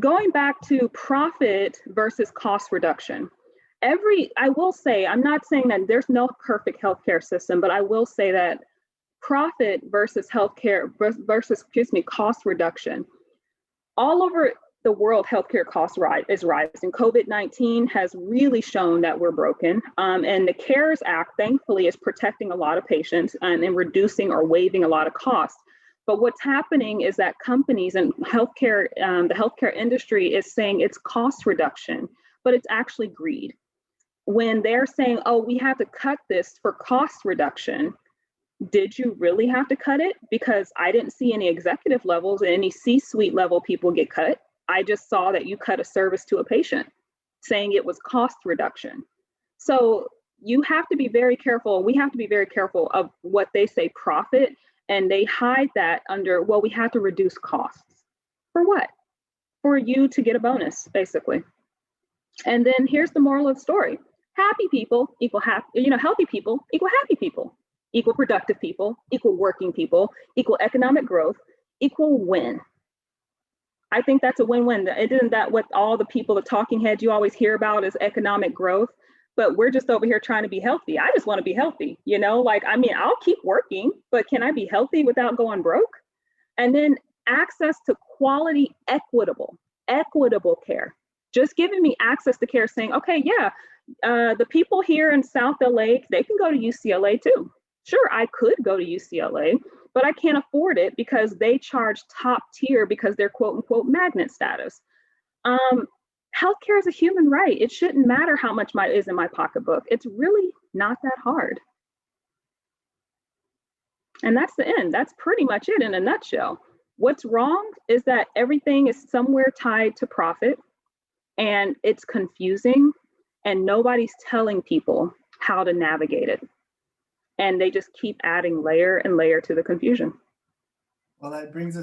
going back to profit versus cost reduction. I will say, I'm not saying that there's no perfect healthcare system, but I will say that profit versus healthcare versus, cost reduction. All over the world, healthcare costs is rising. COVID-19 has really shown that we're broken. And the CARES Act, thankfully, is protecting a lot of patients and reducing or waiving a lot of costs. But what's happening is that companies and healthcare, the healthcare industry is saying it's cost reduction, but it's actually greed. When they're saying, oh, we have to cut this for cost reduction, did you really have to cut it? Because I didn't see any executive levels, any C-suite level people get cut. I just saw that you cut a service to a patient, saying it was cost reduction. So you have to be very careful. We have to be very careful of what they say profit, and they hide that under, well, we have to reduce costs. For what? For you to get a bonus, basically. And then here's the moral of the story. Happy people equal happy, healthy people equal happy people, equal productive people, equal working people, equal economic growth, equal win. I think that's a win-win. Isn't that what all the people, the talking heads you always hear about is economic growth? But we're just over here trying to be healthy. I just want to be healthy, I'll keep working, but can I be healthy without going broke? And then access to quality, equitable care. Just giving me access to care, saying, okay, the people here in South LA, they can go to UCLA too. Sure, I could go to UCLA, but I can't afford it because they charge top tier because they're quote unquote magnet status. Healthcare is a human right. It shouldn't matter how much is in my pocketbook. It's really not that hard. And that's the end. That's pretty much it in a nutshell. What's wrong is that everything is somewhere tied to profit, and it's confusing, and nobody's telling people how to navigate it. And they just keep adding layer and layer to the confusion. Well, that brings us